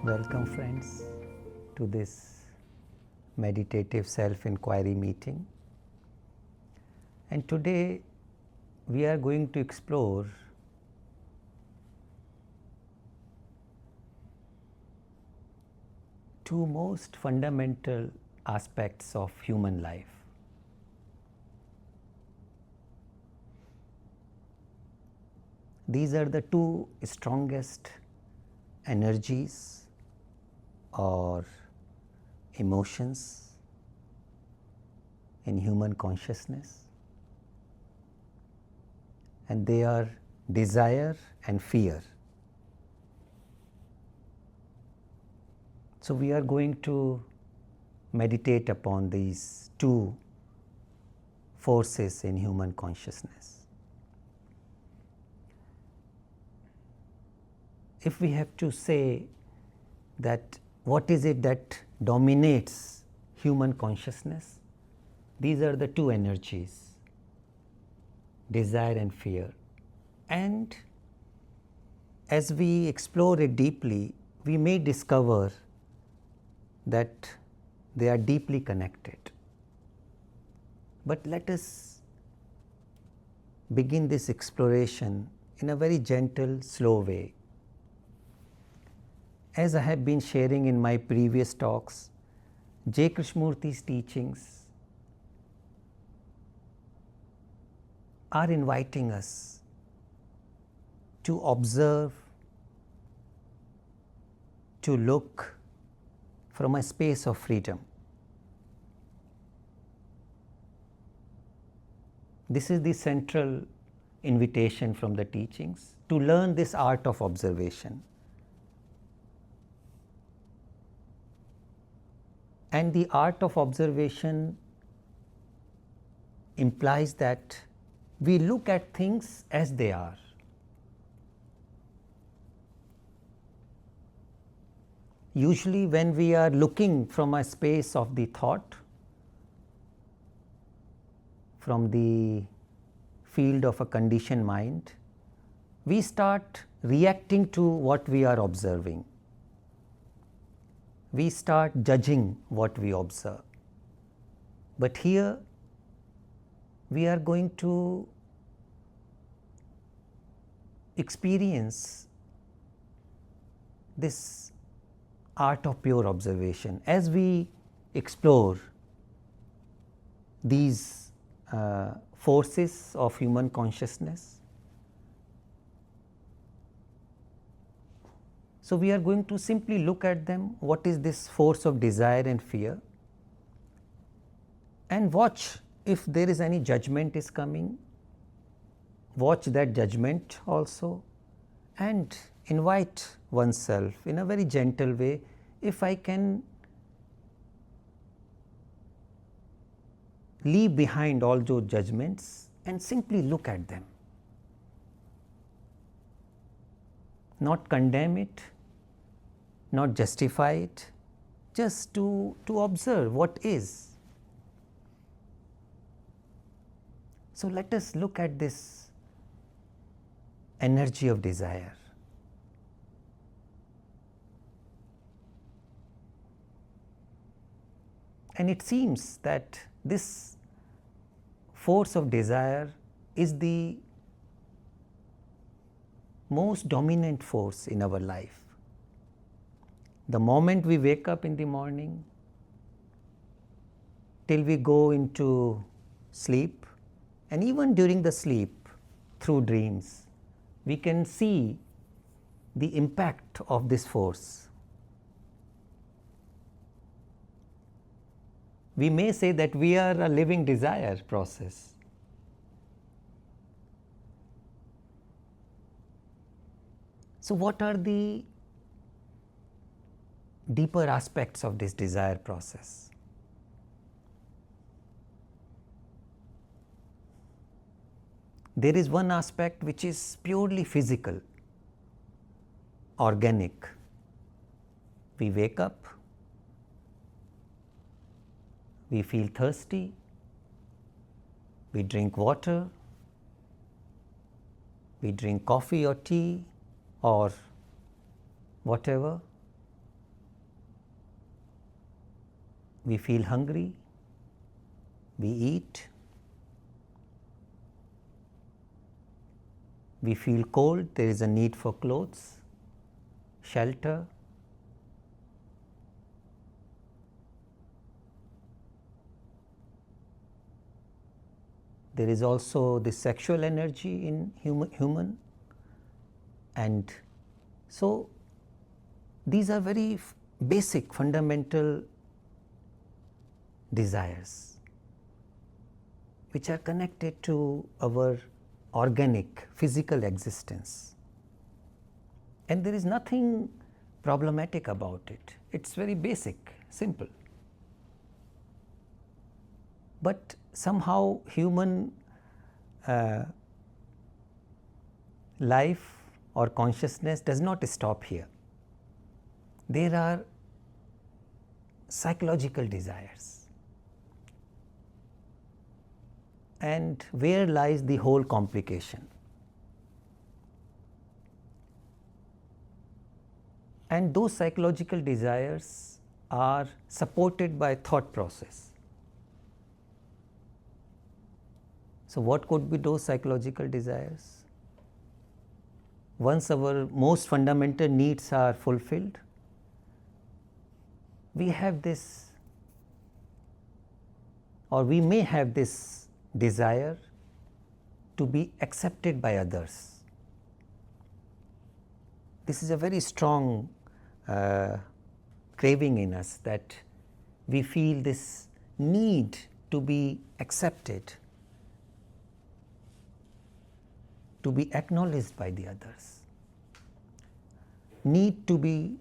Welcome, friends, to this meditative self-inquiry meeting. And today we are going to explore two most fundamental aspects of human life. These are the two strongest energies or emotions in human consciousness, and they are desire and fear. So we are going to meditate upon these two forces in human consciousness. If we have to say that what is it that dominates human consciousness, these are the two energies, desire and fear. And as we explore it deeply, we may discover that they are deeply connected. But let us begin this exploration in a very gentle, slow way. As I have been sharing in my previous talks, Krishnamurti's teachings are inviting us to observe, to look from a space of freedom. This is the central invitation from the teachings, to learn this art of observation. And the art of observation implies that we look at things as they are. Usually when we are looking from a space of the thought, from the field of a conditioned mind, we start reacting to what we are observing. We start judging what we observe. But here we are going to experience this art of pure observation as we explore these forces of human consciousness. So we are going to simply look at them. What is this force of desire and fear? And watch if there is any judgment is coming. Watch that judgment also, and invite oneself in a very gentle way, if I can leave behind all those judgments and simply look at them. Not condemn it, not justify it, just to observe what is. So let us look at this energy of desire. And it seems that this force of desire is the most dominant force in our life. The moment we wake up in the morning till we go into sleep, and even during the sleep through dreams, we can see the impact of this force. We may say that we are a living desire process. So what are the deeper aspects of this desire process? There is one aspect which is purely physical, organic. We wake up, we feel thirsty, we drink water, We drink coffee or tea or whatever. We feel hungry, we eat. We feel cold, there is a need for clothes, shelter. There is also the sexual energy in human, and so these are very basic, fundamental desires which are connected to our organic, physical existence. And there is nothing problematic about it. It's very basic, simple. But somehow human life or consciousness does not stop here. There are psychological desires. And where lies the whole complication? And those psychological desires are supported by thought process. So what could be those psychological desires? Once our most fundamental needs are fulfilled, we have this, or we may have this desire to be accepted by others. This is a very strong craving in us, that we feel this need to be accepted, to be acknowledged by the others, need to be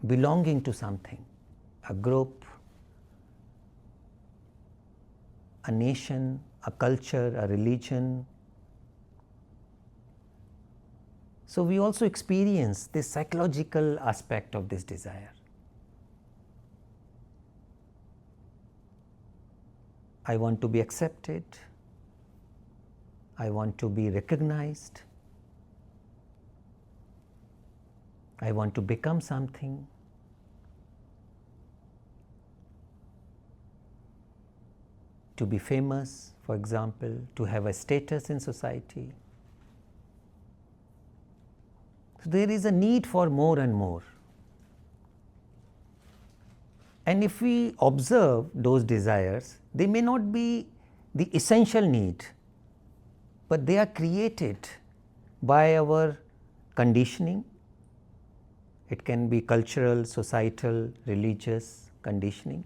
belonging to something, a group, a nation, a culture, a religion. So we also experience this psychological aspect of this desire. I want to be accepted, I want to be recognized, I want to become something. To be famous, for example, to have a status in society. So there is a need for more and more. And if we observe those desires, they may not be the essential need, but they are created by our conditioning. It can be cultural, societal, religious conditioning,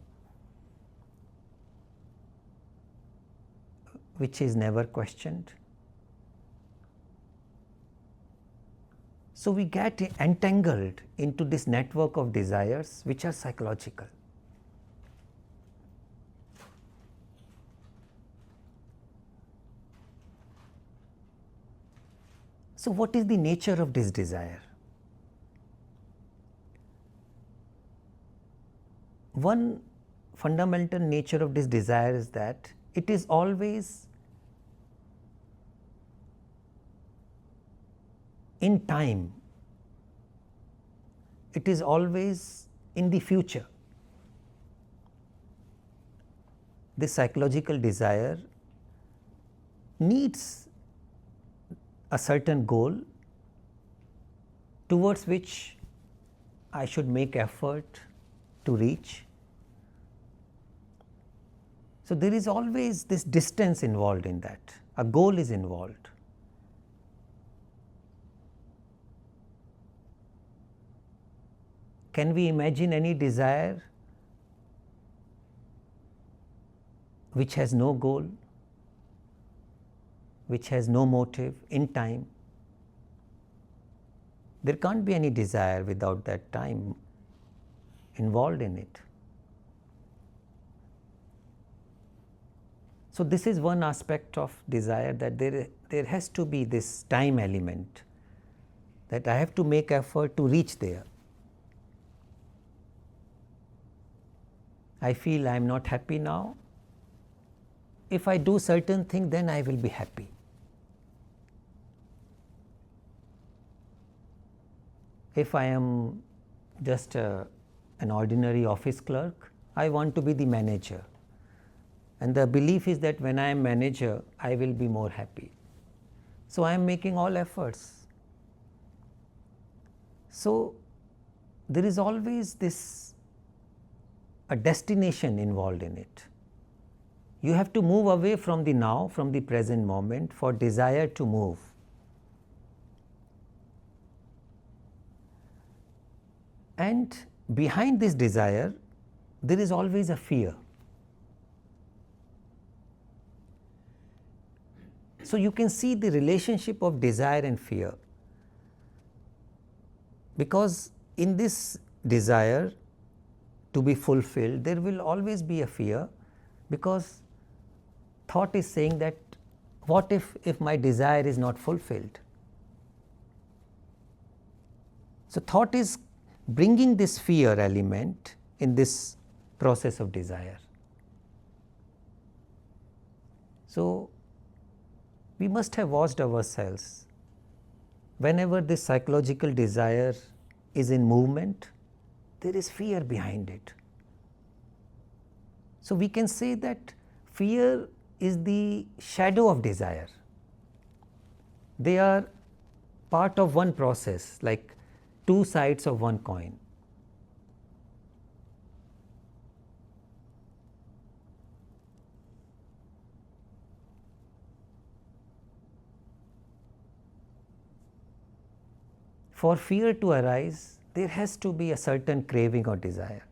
which is never questioned. So we get entangled into this network of desires which are psychological. So what is the nature of this desire? One fundamental nature of this desire is that it is always in time, it is always in the future. This psychological desire needs a certain goal towards which I should make effort to reach. So there is always this distance involved in that, a goal is involved. Can we imagine any desire which has no goal, which has no motive in time? There can't be any desire without that time involved in it. So this is one aspect of desire, that there has to be this time element, that I have to make effort to reach there. I feel I am not happy now, if I do certain thing, then I will be happy. If I am just an ordinary office clerk, I want to be the manager. And the belief is that when I am manager, I will be more happy. So I am making all efforts. So there is always this a destination involved in it. You have to move away from the now, from the present moment for desire to move. And behind this desire, there is always a fear. So you can see the relationship of desire and fear, because in this desire to be fulfilled, there will always be a fear, because thought is saying that what if my desire is not fulfilled? So thought is bringing this fear element in this process of desire. So we must have watched ourselves. Whenever this psychological desire is in movement, there is fear behind it. So we can say that fear is the shadow of desire. They are part of one process, like two sides of one coin. For fear to arise, there has to be a certain craving or desire.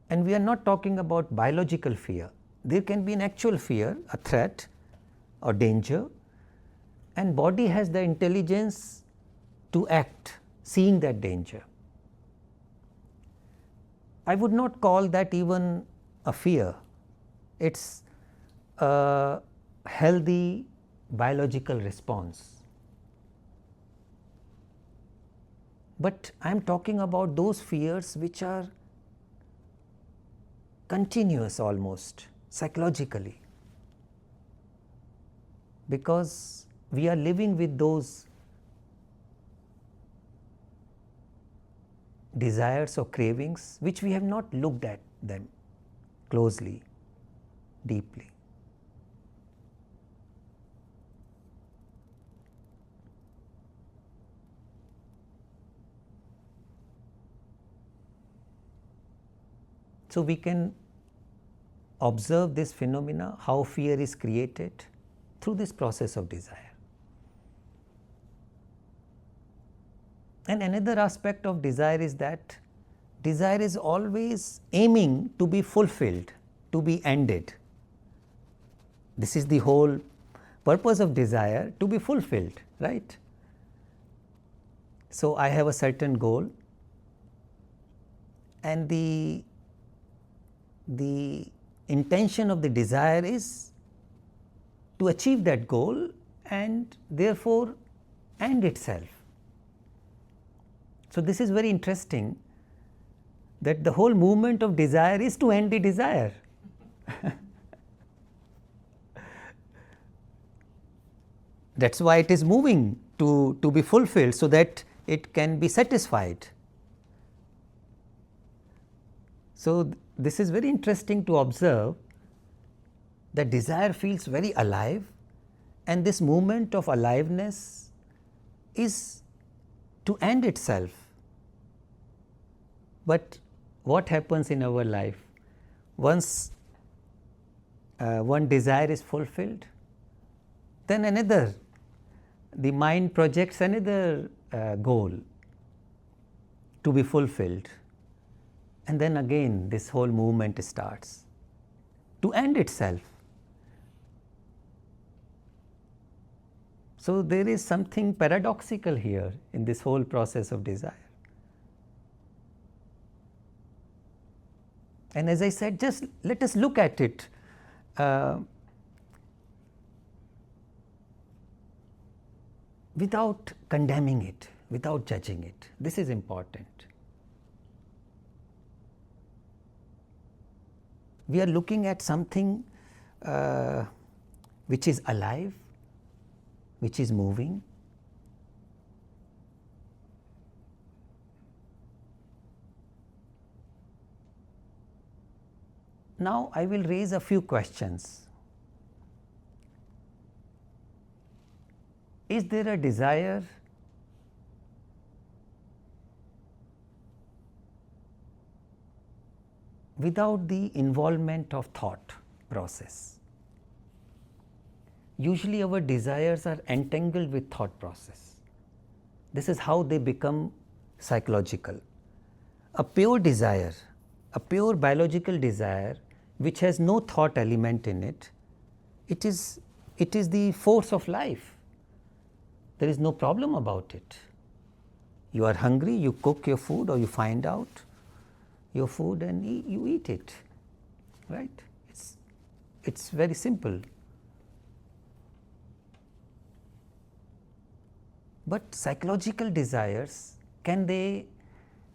And we are not talking about biological fear. There can be an actual fear, a threat or danger, and body has the intelligence to act, seeing that danger. I would not call that even a fear. It's a healthy biological response. But I am talking about those fears which are continuous almost psychologically, because we are living with those desires or cravings which we have not looked at them closely, deeply. So we can observe this phenomena, how fear is created through this process of desire. And another aspect of desire is that desire is always aiming to be fulfilled, to be ended. This is the whole purpose of desire, to be fulfilled, right? So I have a certain goal, and the intention of the desire is to achieve that goal and therefore end itself. So this is very interesting, that the whole movement of desire is to end the desire. That's why it is moving to be fulfilled, so that it can be satisfied. So this is very interesting to observe, that desire feels very alive, and this movement of aliveness is to end itself. But what happens in our life? Once one desire is fulfilled, then another, the mind projects another goal to be fulfilled, and then again this whole movement starts to end itself. So there is something paradoxical here in this whole process of desire. And as I said, just let us look at it without condemning it, without judging it. This is important. we are looking at something which is alive, which is moving. Now I will raise a few questions. Is there a desire without the involvement of thought process? Usually our desires are entangled with thought process. This is how they become psychological. A pure desire, a pure biological desire which has no thought element in it, it is the force of life. There is no problem about it. You are hungry, you cook your food or you find out your food and you eat it, right? It's very simple. But psychological desires, can they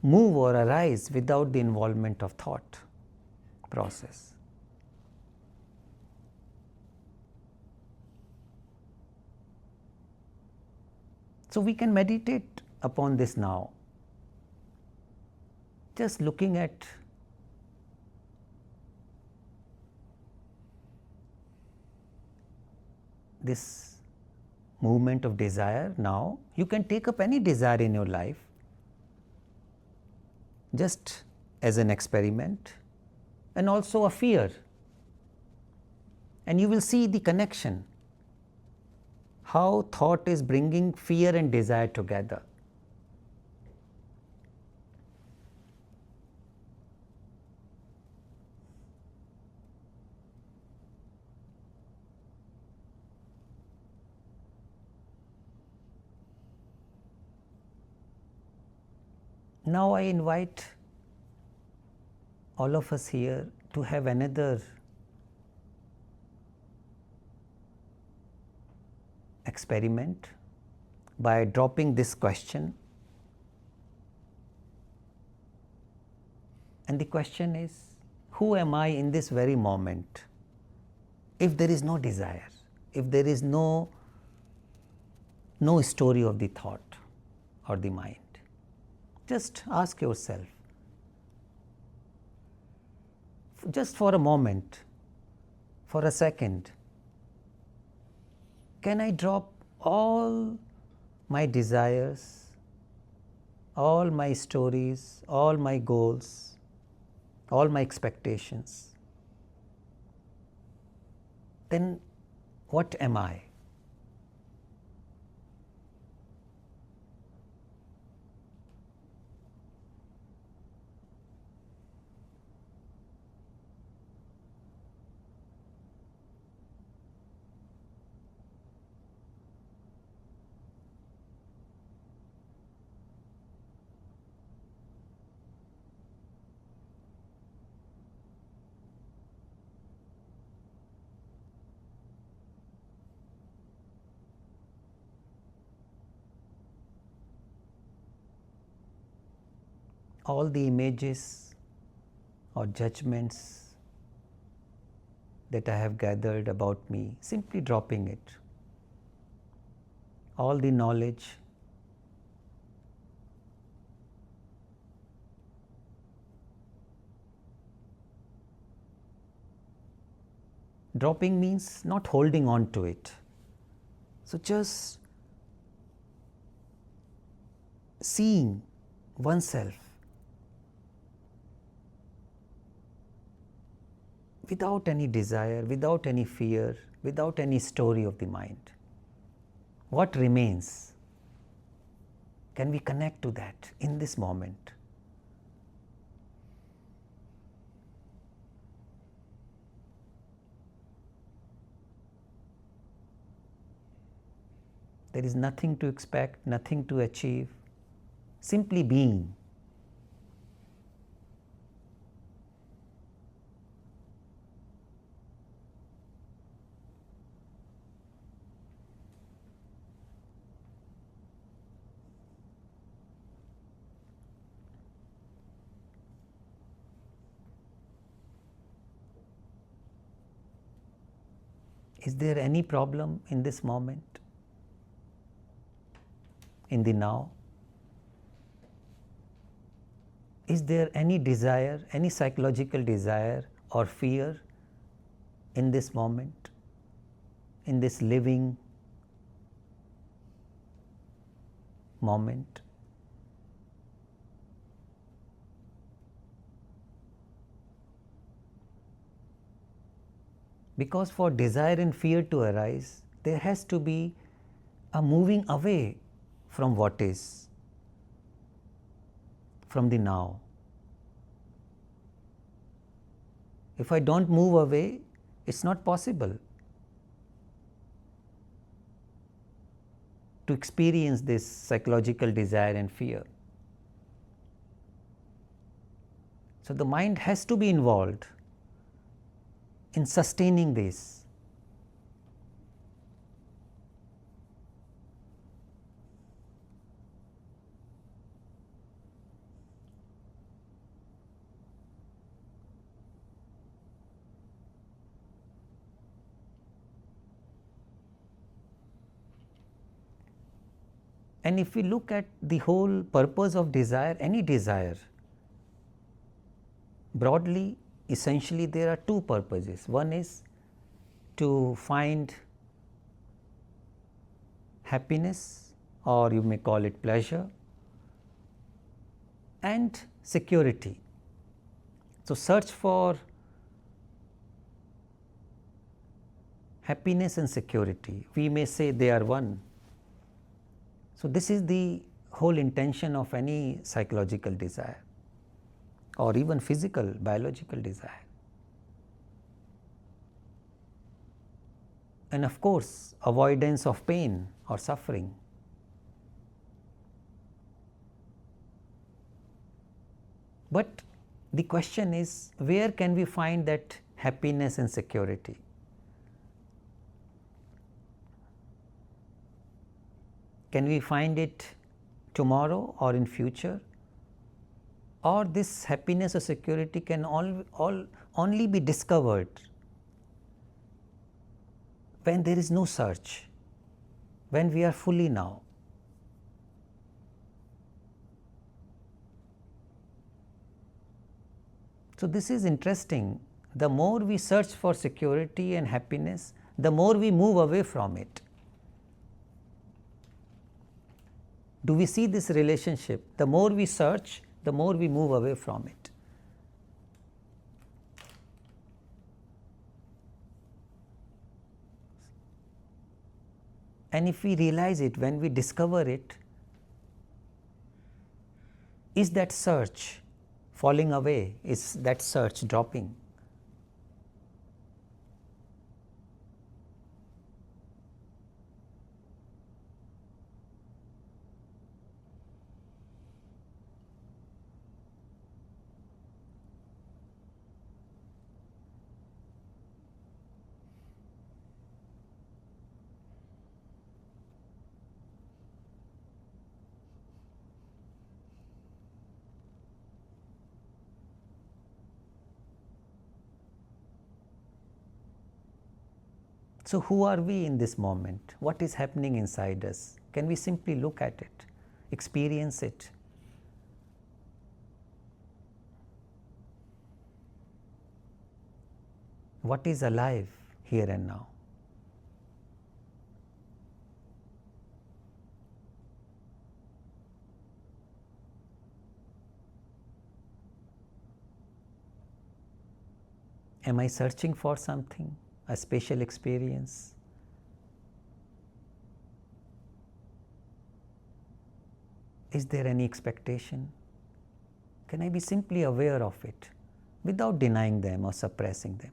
move or arise without the involvement of thought process? So we can meditate upon this now. Just looking at this movement of desire now, you can take up any desire in your life just as an experiment, and also a fear, and you will see the connection, how thought is bringing fear and desire together. Now I invite all of us here to have another experiment by dropping this question. And the question is, who am I in this very moment? If there is no desire, if there is no story of the thought or the mind, just ask yourself, just for a moment, for a second, can I drop all my desires, all my stories, all my goals, all my expectations? Then what am I? All the images or judgments that I have gathered about me, simply dropping it. All the knowledge, dropping means not holding on to it. So just seeing oneself without any desire, without any fear, without any story of the mind. What remains? Can we connect to that in this moment? There is nothing to expect, nothing to achieve, simply being. Is there any problem in this moment, in the now? Is there any desire, any psychological desire or fear in this moment, in this living moment? Because for desire and fear to arise, there has to be a moving away from what is, from the now. If I don't move away, it's not possible to experience this psychological desire and fear. So the mind has to be involved in sustaining this. And if we look at the whole purpose of desire, any desire, broadly, essentially there are two purposes. One is to find happiness, or you may call it pleasure, and security. So search for happiness and security. We may say they are one. So this is the whole intention of any psychological desire, or even physical, biological desire. And of course, avoidance of pain or suffering. But the question is, where can we find that happiness and security? Can we find it tomorrow or in future? Or this happiness or security can only be discovered when there is no search, when we are fully now. So this is interesting. The more we search for security and happiness, the more we move away from it. Do we see this relationship? The more we search, the more we move away from it. And if we realize it, when we discover it, is that search falling away? Is that search dropping? So who are we in this moment? What is happening inside us? Can we simply look at it, experience it? What is alive here and now? Am I searching for something? A special experience? Is there any expectation? Can I be simply aware of it without denying them or suppressing them?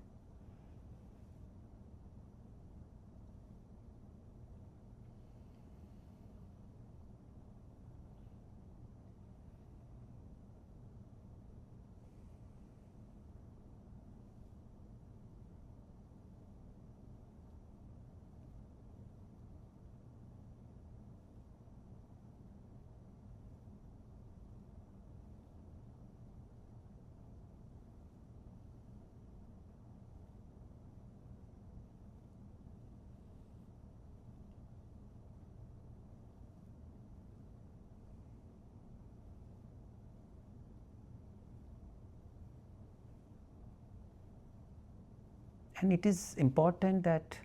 And it is important that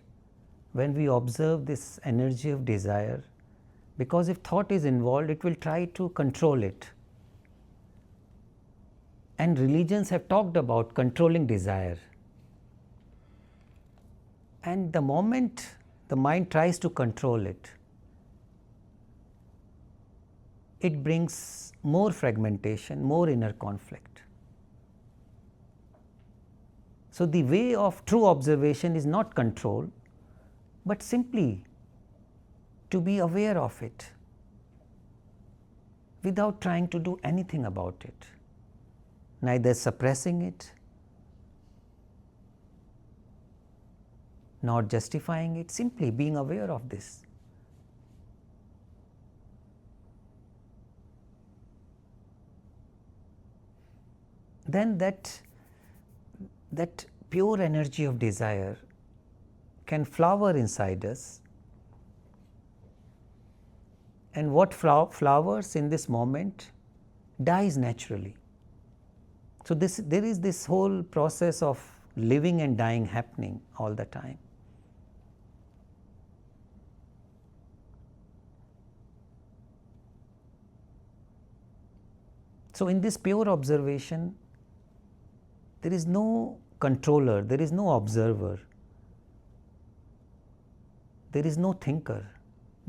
when we observe this energy of desire, because if thought is involved, it will try to control it. And religions have talked about controlling desire. And the moment the mind tries to control it, it brings more fragmentation, more inner conflict. So, the way of true observation is not control, but simply to be aware of it without trying to do anything about it, neither suppressing it nor justifying it, simply being aware of this. Then that pure energy of desire can flower inside us, and what flowers in this moment dies naturally. So, there is this whole process of living and dying happening all the time. So, in this pure observation, there is no controller, there is no observer, there is no thinker,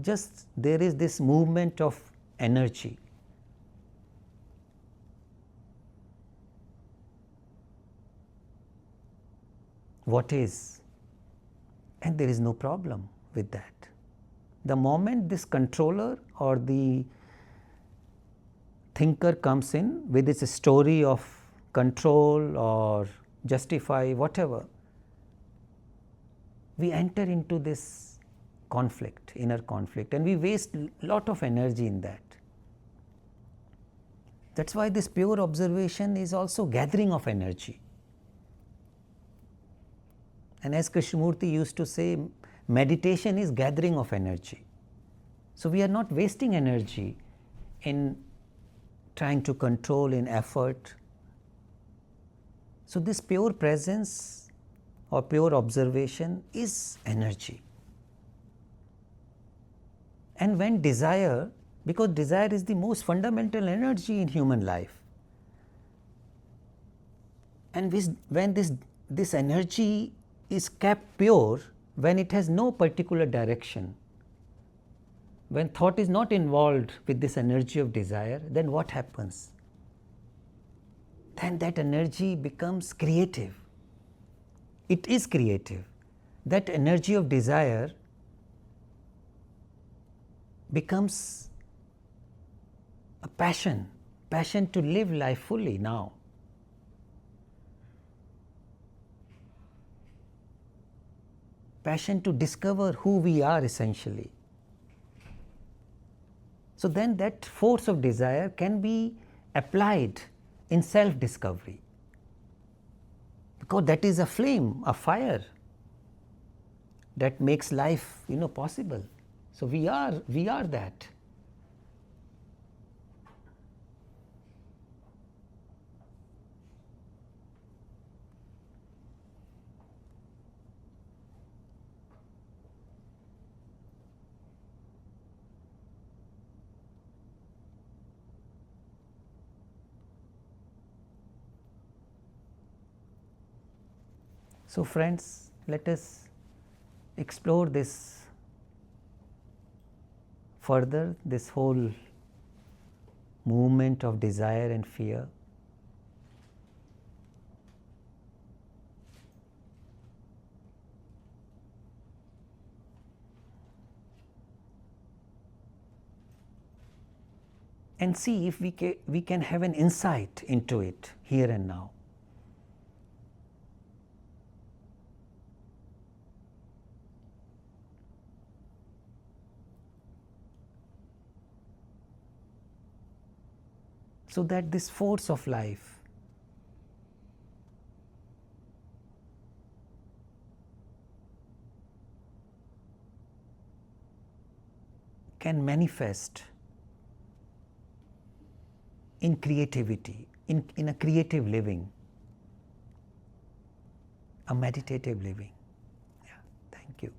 just there is this movement of energy. What is? And there is no problem with that. The moment this controller or the thinker comes in with its story of control or justify, whatever, we enter into this conflict, inner conflict, and we waste a lot of energy in that. That is why this pure observation is also gathering of energy. And as Krishnamurti used to say, meditation is gathering of energy. So, we are not wasting energy in trying to control, in effort. So, this pure presence or pure observation is energy. And when desire, because desire is the most fundamental energy in human life, and when this energy is kept pure, when it has no particular direction, when thought is not involved with this energy of desire, then what happens? Then that energy becomes creative. It is creative. That energy of desire becomes a passion to live life fully now. Passion to discover who we are essentially. So, then that force of desire can be applied in self-discovery, because that is a flame, a fire that makes life possible. So, we are that. So, friends, let us explore this further, this whole movement of desire and fear. And see if we can have an insight into it here and now. So that this force of life can manifest in creativity, in a creative living, a meditative living. Yeah, thank you.